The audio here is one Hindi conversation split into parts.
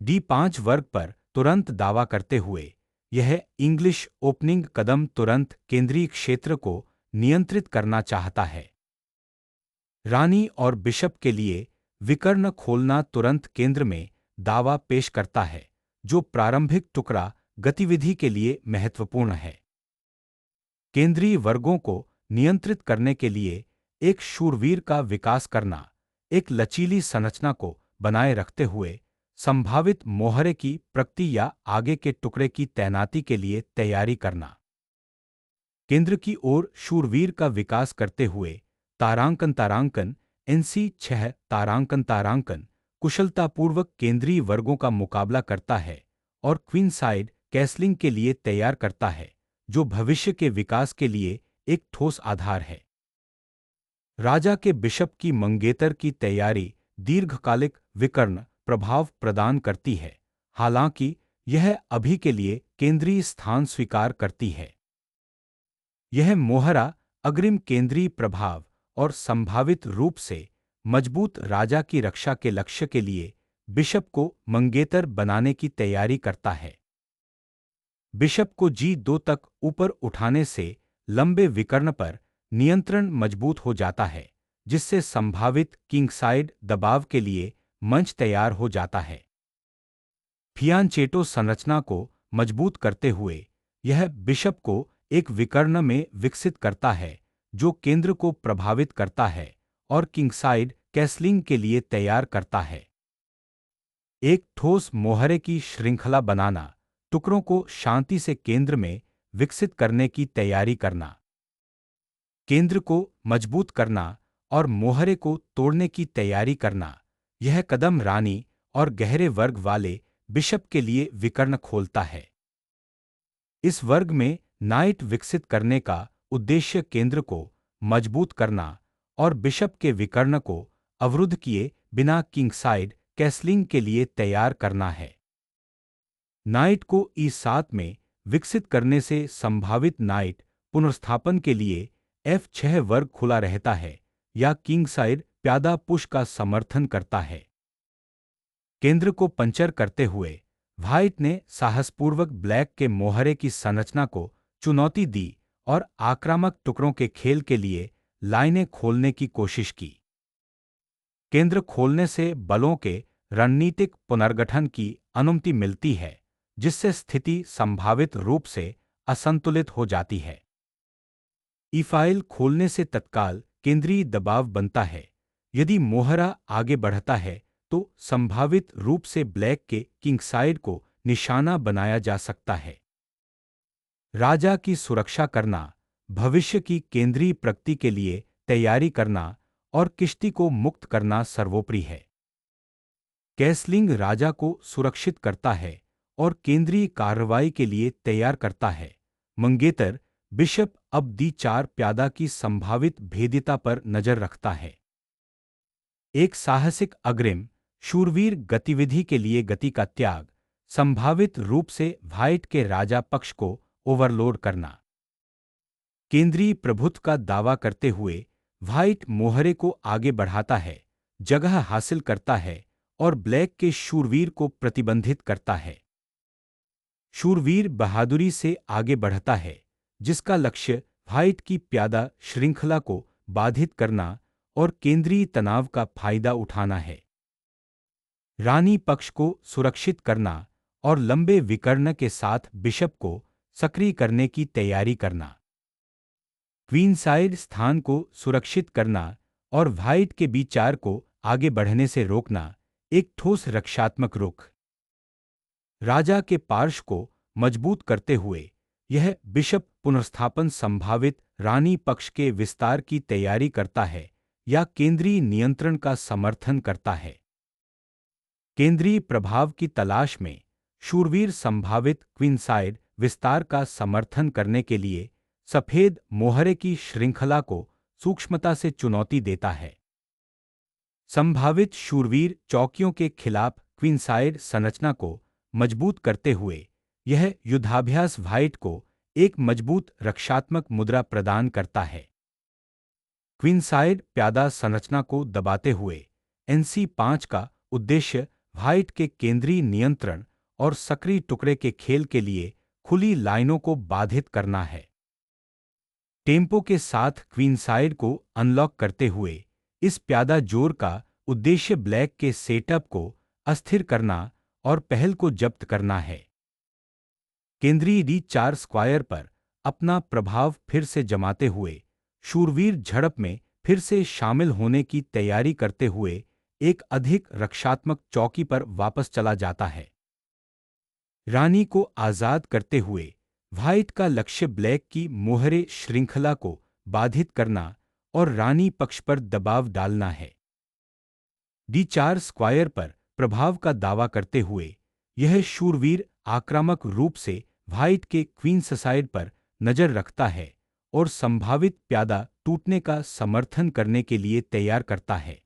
D5 वर्ग पर तुरंत दावा करते हुए यह इंग्लिश ओपनिंग कदम तुरंत केंद्रीय क्षेत्र को नियंत्रित करना चाहता है। रानी और बिशप के लिए विकर्ण खोलना तुरंत केंद्र में दावा पेश करता है, जो प्रारंभिक टुकड़ा गतिविधि के लिए महत्वपूर्ण है। केंद्रीय वर्गों को नियंत्रित करने के लिए एक शूरवीर का विकास करना, एक लचीली संरचना को बनाए रखते हुए संभावित मोहरे की प्रगति या आगे के टुकड़े की तैनाती के लिए तैयारी करना। केंद्र की ओर शूरवीर का विकास करते हुए तारांकन NC6 तारांकन कुशलतापूर्वक केंद्रीय वर्गों का मुकाबला करता है और क्वीन साइड कैसलिंग के लिए तैयार करता है, जो भविष्य के विकास के लिए एक ठोस आधार है। राजा के बिशप की मंगेतर की तैयारी दीर्घकालिक विकर्ण प्रभाव प्रदान करती है, हालांकि यह अभी के लिए केंद्रीय स्थान स्वीकार करती है। यह मोहरा अग्रिम केंद्रीय प्रभाव और संभावित रूप से मजबूत राजा की रक्षा के लक्ष्य के लिए बिशप को मंगेतर बनाने की तैयारी करता है। बिशप को G2 तक ऊपर उठाने से लंबे विकर्ण पर नियंत्रण मजबूत हो जाता है, जिससे संभावित किंगसाइड दबाव के लिए मंच तैयार हो जाता है। फियांचेटो संरचना को मजबूत करते हुए यह बिशप को एक विकर्ण में विकसित करता है, जो केंद्र को प्रभावित करता है और किंगसाइड कैसलिंग के लिए तैयार करता है। एक ठोस मोहरे की श्रृंखला बनाना, टुकड़ों को शांति से केंद्र में विकसित करने की तैयारी करना, केंद्र को मजबूत करना और मोहरे को तोड़ने की तैयारी करना, यह कदम रानी और गहरे वर्ग वाले बिशप के लिए विकर्ण खोलता है। इस वर्ग में नाइट विकसित करने का उद्देश्य केंद्र को मजबूत करना और बिशप के विकर्ण को अवरुद्ध किए बिना किंगसाइड कैसलिंग के लिए तैयार करना है। नाइट को E7 में विकसित करने से संभावित नाइट पुनर्स्थापन के लिए F6 वर्ग खुला रहता है या किंगसाइड प्यादा पुश का समर्थन करता है। केंद्र को पंचर करते हुए व्हाइट ने साहसपूर्वक ब्लैक के मोहरे की संरचना को चुनौती दी और आक्रामक टुकड़ों के खेल के लिए लाइनें खोलने की कोशिश की। केंद्र खोलने से बलों के रणनीतिक पुनर्गठन की अनुमति मिलती है, जिससे स्थिति संभावित रूप से असंतुलित हो जाती है। E-फाइल खोलने से तत्काल केंद्रीय दबाव बनता है। यदि मोहरा आगे बढ़ता है तो संभावित रूप से ब्लैक के किंगसाइड को निशाना बनाया जा सकता है। राजा की सुरक्षा करना, भविष्य की केंद्रीय प्रगति के लिए तैयारी करना और किश्ती को मुक्त करना सर्वोपरि है। कैसलिंग राजा को सुरक्षित करता है और केंद्रीय कार्रवाई के लिए तैयार करता है। मंगेतर बिशप अब D4 प्यादा की संभावित भेद्यता पर नजर रखता है। एक साहसिक अग्रिम शूरवीर गतिविधि के लिए गति का त्याग, संभावित रूप से व्हाइट के राजा पक्ष को ओवरलोड करना। केंद्रीय प्रभुत्व का दावा करते हुए व्हाइट मोहरे को आगे बढ़ाता है, जगह हासिल करता है और ब्लैक के शूरवीर को प्रतिबंधित करता है। शूरवीर बहादुरी से आगे बढ़ता है, जिसका लक्ष्य व्हाइट की प्यादा श्रृंखला को बाधित करना और केंद्रीय तनाव का फायदा उठाना है। रानी पक्ष को सुरक्षित करना और लंबे विकर्ण के साथ बिशप को सक्रिय करने की तैयारी करना। क्वीनसाइड स्थान को सुरक्षित करना और व्हाइट के B4 को आगे बढ़ने से रोकना, एक ठोस रक्षात्मक रुख। राजा के पार्श्व को मजबूत करते हुए यह बिशप पुनर्स्थापन संभावित रानी पक्ष के विस्तार की तैयारी करता है या केंद्रीय नियंत्रण का समर्थन करता है। केंद्रीय प्रभाव की तलाश में शूरवीर संभावित क्वीनसाइड विस्तार का समर्थन करने के लिए सफेद मोहरे की श्रृंखला को सूक्ष्मता से चुनौती देता है। संभावित शूरवीर चौकियों के खिलाफ क्वीनसाइड संरचना को मजबूत करते हुए यह युद्धाभ्यास व्हाइट को एक मजबूत रक्षात्मक मुद्रा प्रदान करता है। क्वीनसाइड प्यादा संरचना को दबाते हुए NC5 का उद्देश्य व्हाइट के केंद्रीय नियंत्रण और सक्रिय टुकड़े के खेल के लिए खुली लाइनों को बाधित करना है। टेम्पो के साथ क्वीनसाइड को अनलॉक करते हुए इस प्यादा जोर का उद्देश्य ब्लैक के सेटअप को अस्थिर करना और पहल को जब्त करना है। केंद्रीय D4 स्क्वायर पर अपना प्रभाव फिर से जमाते हुए शूरवीर झड़प में फिर से शामिल होने की तैयारी करते हुए एक अधिक रक्षात्मक चौकी पर वापस चला जाता है। रानी को आजाद करते हुए व्हाइट का लक्ष्य ब्लैक की मोहरे श्रृंखला को बाधित करना और रानी पक्ष पर दबाव डालना है। D4 स्क्वायर पर प्रभाव का दावा करते हुए यह शूरवीर आक्रामक रूप से व्हाइट के क्वींसाइड पर नजर रखता है और संभावित प्यादा टूटने का समर्थन करने के लिए तैयार करता है।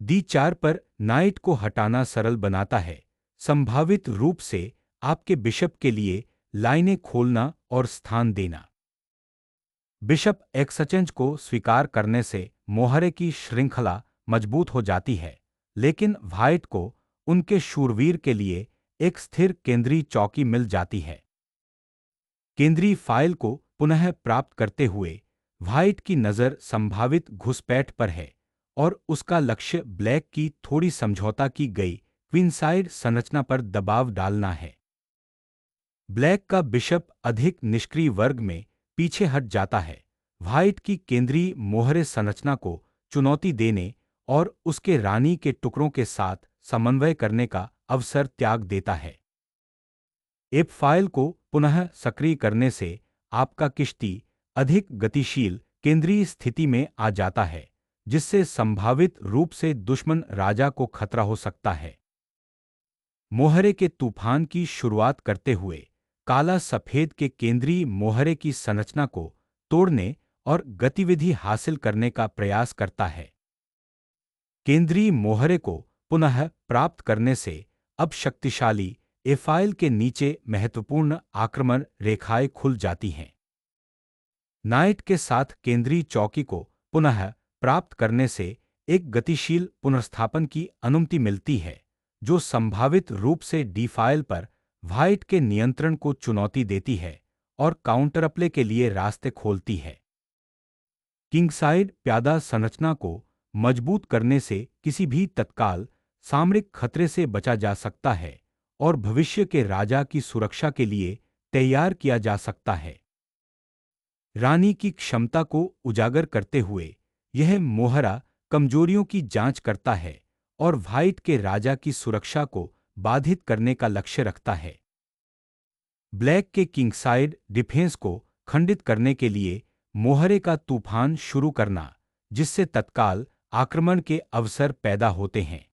D4 पर नाइट को हटाना सरल बनाता है, संभावित रूप से आपके बिशप के लिए लाइनें खोलना और स्थान देना। बिशप एक्सचेंज को स्वीकार करने से मोहरे की श्रृंखला मजबूत हो जाती है, लेकिन व्हाइट को उनके शूरवीर के लिए एक स्थिर केंद्रीय चौकी मिल जाती है। केंद्रीय फाइल को पुनः प्राप्त करते हुए व्हाइट की नज़र संभावित घुसपैठ पर है और उसका लक्ष्य ब्लैक की थोड़ी समझौता की गई क्वीनसाइड संरचना पर दबाव डालना है। ब्लैक का बिशप अधिक निष्क्रिय वर्ग में पीछे हट जाता है, व्हाइट की केंद्रीय मोहरे संरचना को चुनौती देने और उसके रानी के टुकड़ों के साथ समन्वय करने का अवसर त्याग देता है। एप फाइल को पुनः सक्रिय करने से आपका किश्ती अधिक गतिशील केंद्रीय स्थिति में आ जाता है, जिससे संभावित रूप से दुश्मन राजा को खतरा हो सकता है। मोहरे के तूफान की शुरुआत करते हुए काला सफेद के केंद्रीय मोहरे की संरचना को तोड़ने और गतिविधि हासिल करने का प्रयास करता है। केंद्रीय मोहरे को पुनः प्राप्त करने से अब शक्तिशाली एफाइल के नीचे महत्वपूर्ण आक्रमण रेखाएं खुल जाती हैं। नाइट के साथ केंद्रीय चौकी को पुनः प्राप्त करने से एक गतिशील पुनर्स्थापन की अनुमति मिलती है, जो संभावित रूप से डी फाइल पर व्हाइट के नियंत्रण को चुनौती देती है और काउंटरप्ले के लिए रास्ते खोलती है। किंगसाइड प्यादा संरचना को मजबूत करने से किसी भी तत्काल सामरिक खतरे से बचा जा सकता है और भविष्य के राजा की सुरक्षा के लिए तैयार किया जा सकता है। रानी की क्षमता को उजागर करते हुए यह मोहरा कमजोरियों की जांच करता है और व्हाइट के राजा की सुरक्षा को बाधित करने का लक्ष्य रखता है। ब्लैक के किंगसाइड डिफेंस को खंडित करने के लिए मोहरे का तूफान शुरू करना, जिससे तत्काल आक्रमण के अवसर पैदा होते हैं।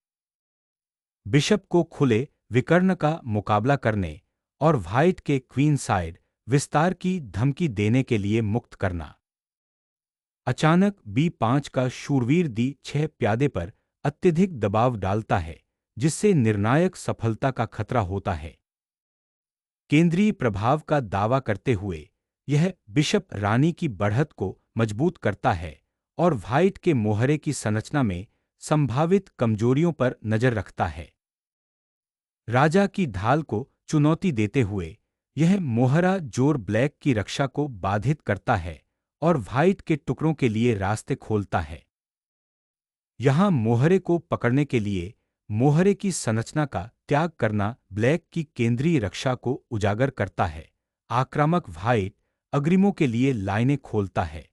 बिशप को खुले विकर्ण का मुकाबला करने और व्हाइट के क्वीनसाइड विस्तार की धमकी देने के लिए मुक्त करना। अचानक B5 का शूरवीर D6 प्यादे पर अत्यधिक दबाव डालता है, जिससे निर्णायक सफलता का खतरा होता है। केंद्रीय प्रभाव का दावा करते हुए यह बिशप रानी की बढ़त को मजबूत करता है और व्हाइट के मोहरे की संरचना में संभावित कमजोरियों पर नजर रखता है। राजा की ढाल को चुनौती देते हुए यह मोहरा जोर ब्लैक की रक्षा को बाधित करता है और व्हाइट के टुकड़ों के लिए रास्ते खोलता है। यहां मोहरे को पकड़ने के लिए मोहरे की संरचना का त्याग करना ब्लैक की केंद्रीय रक्षा को उजागर करता है। आक्रामक व्हाइट अग्रिमों के लिए लाइनें खोलता है।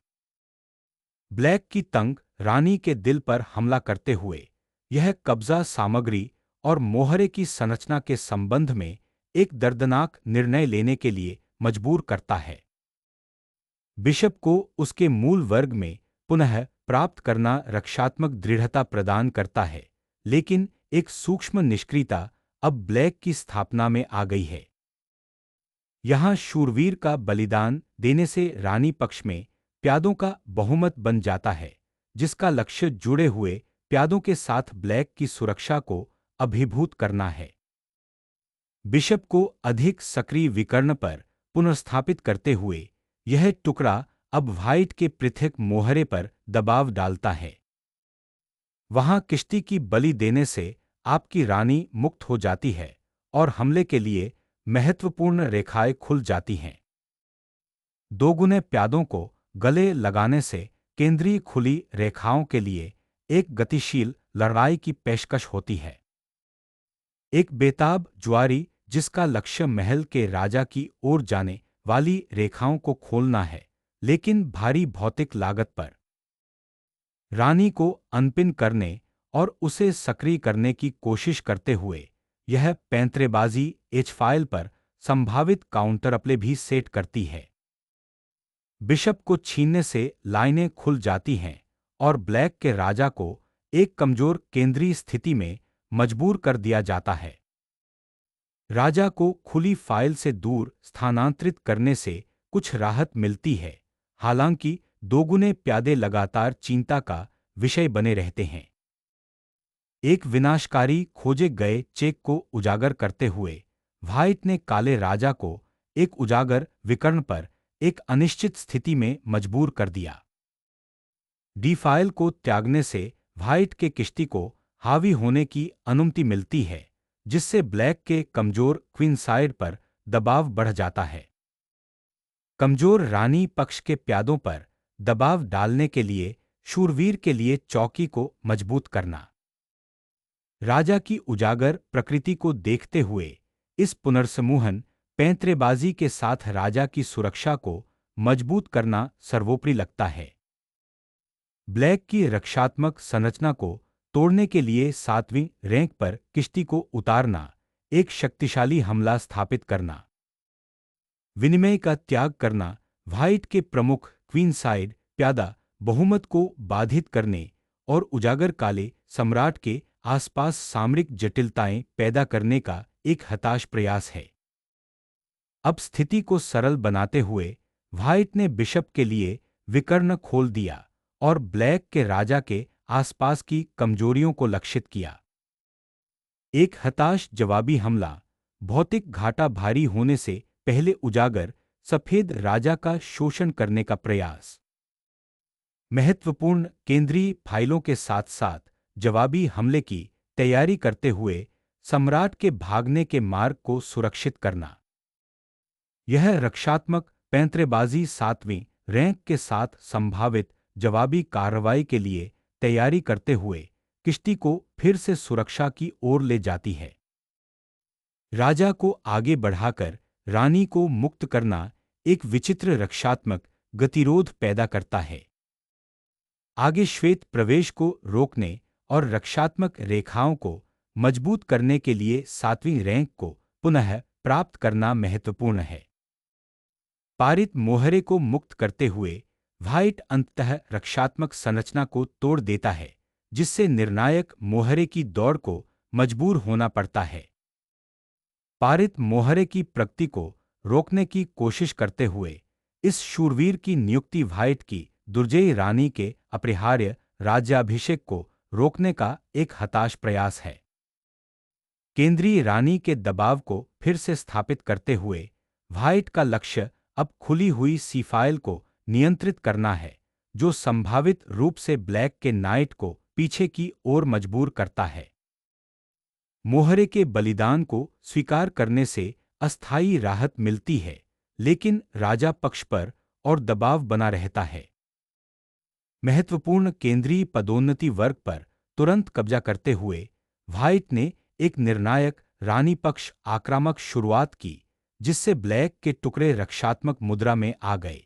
ब्लैक की तंग रानी के दिल पर हमला करते हुए यह कब्जा सामग्री और मोहरे की संरचना के संबंध में एक दर्दनाक निर्णय लेने के लिए मजबूर करता है। बिशप को उसके मूल वर्ग में पुनः प्राप्त करना रक्षात्मक दृढ़ता प्रदान करता है, लेकिन एक सूक्ष्म निष्क्रियता अब ब्लैक की स्थापना में आ गई है। यहां शूरवीर का बलिदान देने से रानी पक्ष में प्यादों का बहुमत बन जाता है, जिसका लक्ष्य जुड़े हुए प्यादों के साथ ब्लैक की सुरक्षा को अभिभूत करना है। बिशप को अधिक सक्रिय विकर्ण पर पुनर्स्थापित करते हुए यह टुकड़ा अब व्हाइट के पृथक मोहरे पर दबाव डालता है। वहां किश्ती की बलि देने से आपकी रानी मुक्त हो जाती है और हमले के लिए महत्वपूर्ण रेखाएं खुल जाती हैं। दोगुने प्यादों को गले लगाने से केंद्रीय खुली रेखाओं के लिए एक गतिशील लड़ाई की पेशकश होती है। एक बेताब जुआरी जिसका लक्ष्य महल के राजा की ओर जाने वाली रेखाओं को खोलना है, लेकिन भारी भौतिक लागत पर। रानी को अनपिन करने और उसे सक्रिय करने की कोशिश करते हुए यह पैंतरेबाजी एच-फाइल पर संभावित काउंटर प्ले भी सेट करती है। बिशप को छीनने से लाइनें खुल जाती हैं और ब्लैक के राजा को एक कमजोर केंद्रीय स्थिति में मजबूर कर दिया जाता है। राजा को खुली फाइल से दूर स्थानांतरित करने से कुछ राहत मिलती है, हालांकि दोगुने प्यादे लगातार चिंता का विषय बने रहते हैं। एक विनाशकारी खोजे गए चेक को उजागर करते हुए व्हाइट ने काले राजा को एक उजागर विकर्ण पर एक अनिश्चित स्थिति में मजबूर कर दिया। डी फाइल को त्यागने से व्हाइट के किश्ती को हावी होने की अनुमति मिलती है, जिससे ब्लैक के कमजोर क्वीन साइड पर दबाव बढ़ जाता है। कमजोर रानी पक्ष के प्यादों पर दबाव डालने के लिए शूरवीर के लिए चौकी को मजबूत करना। राजा की उजागर प्रकृति को देखते हुए इस पुनर्समूहन पैंतरेबाजी के साथ राजा की सुरक्षा को मजबूत करना सर्वोपरि लगता है। ब्लैक की रक्षात्मक संरचना को तोड़ने के लिए 7वीं रैंक पर किश्ती को उतारना, एक शक्तिशाली हमला स्थापित करना। विनिमय का त्याग करना व्हाइट के प्रमुख क्वीन साइड प्यादा बहुमत को बाधित करने और उजागर काले सम्राट के आसपास सामरिक जटिलताएं पैदा करने का एक हताश प्रयास है। अब स्थिति को सरल बनाते हुए व्हाइट ने बिशप के लिए विकर्ण खोल दिया और ब्लैक के राजा के आसपास की कमजोरियों को लक्षित किया। एक हताश जवाबी हमला, भौतिक घाटा भारी होने से पहले उजागर सफेद राजा का शोषण करने का प्रयास। महत्वपूर्ण केंद्रीय फाइलों के साथ साथ जवाबी हमले की तैयारी करते हुए सम्राट के भागने के मार्ग को सुरक्षित करना। यह रक्षात्मक पैंतरेबाजी 7वीं रैंक के साथ संभावित जवाबी कार्रवाई के लिए तैयारी करते हुए किश्ती को फिर से सुरक्षा की ओर ले जाती है। राजा को आगे बढ़ाकर रानी को मुक्त करना एक विचित्र रक्षात्मक गतिरोध पैदा करता है। आगे श्वेत प्रवेश को रोकने और रक्षात्मक रेखाओं को मजबूत करने के लिए 7वीं रैंक को पुनः प्राप्त करना महत्वपूर्ण है। पारित मोहरे को मुक्त करते हुए व्हाइट अंततः रक्षात्मक संरचना को तोड़ देता है, जिससे निर्णायक मोहरे की दौड़ को मजबूर होना पड़ता है। पारित मोहरे की प्रगति को रोकने की कोशिश करते हुए इस शूरवीर की नियुक्ति व्हाइट की दुर्जयी रानी के अपरिहार्य राज्याभिषेक को रोकने का एक हताश प्रयास है। केंद्रीय रानी के दबाव को फिर से स्थापित करते हुए व्हाइट का लक्ष्य अब खुली हुई सी फाइल को नियंत्रित करना है, जो संभावित रूप से ब्लैक के नाइट को पीछे की ओर मजबूर करता है। मोहरे के बलिदान को स्वीकार करने से अस्थायी राहत मिलती है, लेकिन राजा पक्ष पर और दबाव बना रहता है। महत्वपूर्ण केंद्रीय पदोन्नति वर्ग पर तुरंत कब्जा करते हुए व्हाइट ने एक निर्णायक रानी पक्ष आक्रामक शुरुआत की, जिससे ब्लैक के टुकड़े रक्षात्मक मुद्रा में आ गए।